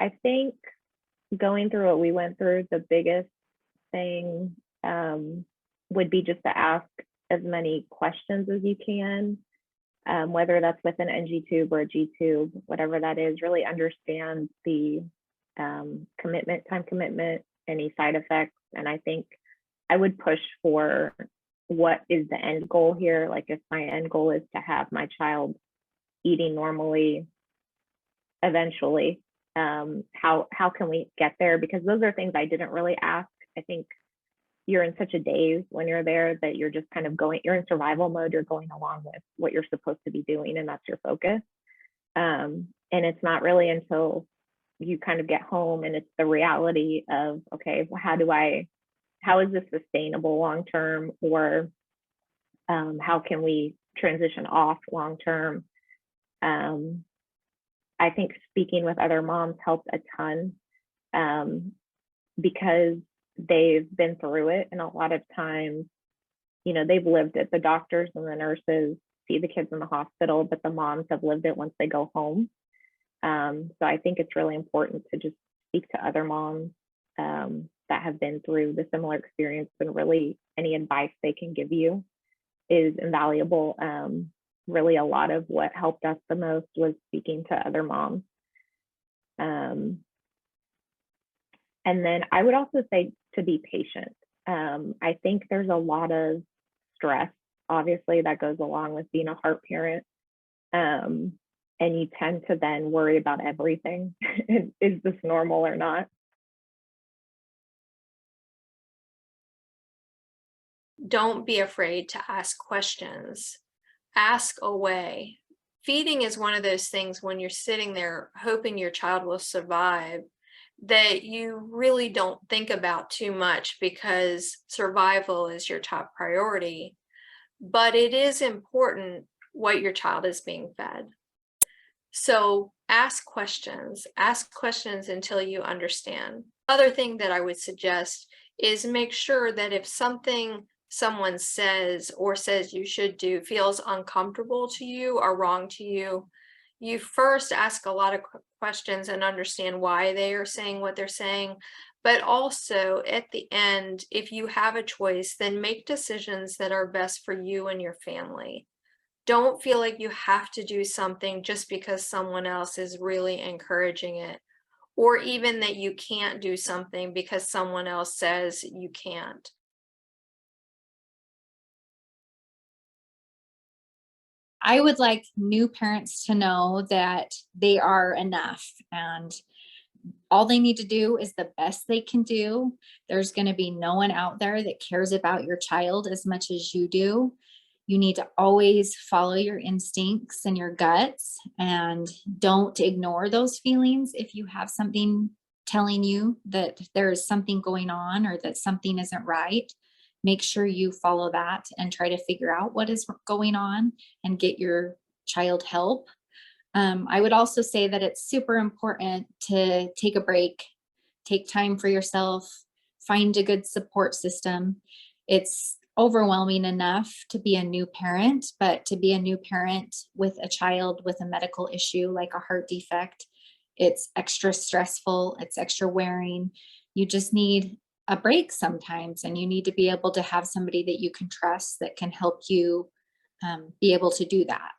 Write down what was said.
I think going through what we went through, the biggest thing would be just to ask as many questions as you can, whether that's with an NG tube or a G tube, whatever that is. Really understand the commitment, time commitment, any side effects. And I think I would push for what is the end goal here. Like if my end goal is to have my child eating normally eventually, how can we get there? Because those are things I didn't really ask. I think you're in such a daze when you're there that you're just kind of going, you're in survival mode, you're going along with what you're supposed to be doing, and that's your focus. And it's not really until you kind of get home and it's the reality of, okay, well, how is this sustainable long term, or how can we transition off long term? I think speaking with other moms helps a ton, because they've been through it, and a lot of times, they've lived it. The doctors and the nurses see the kids in the hospital, but the moms have lived it once they go home. So I think it's really important to just speak to other moms that have been through the similar experience, and really any advice they can give you is invaluable. Really, a lot of what helped us the most was speaking to other moms. And then I would also say to be patient. I think there's a lot of stress, obviously, that goes along with being a heart parent. And you tend to then worry about everything. Is this normal or not? Don't be afraid to ask questions. Ask away. Feeding is one of those things when you're sitting there hoping your child will survive that you really don't think about too much, because survival is your top priority. But it is important what your child is being fed. So ask questions until you understand. Other thing that I would suggest is make sure that if something someone says or says you should do feels uncomfortable to you or wrong to you, you first ask a lot of questions and understand why they are saying what they're saying. But also at the end, if you have a choice, then make decisions that are best for you and your family. Don't feel like you have to do something just because someone else is really encouraging it, or even that you can't do something because someone else says you can't. I would like new parents to know that they are enough, and all they need to do is the best they can do. There's going to be no one out there that cares about your child as much as you do. You need to always follow your instincts and your guts, and don't ignore those feelings. If you have something telling you that there is something going on or that something isn't right, make sure you follow that and try to figure out what is going on and get your child help. I would also say that it's super important to take a break, take time for yourself, find a good support system. It's overwhelming enough to be a new parent, but to be a new parent with a child with a medical issue like a heart defect, it's extra stressful, it's extra wearing. You just need a break sometimes, and you need to be able to have somebody that you can trust that can help you be able to do that.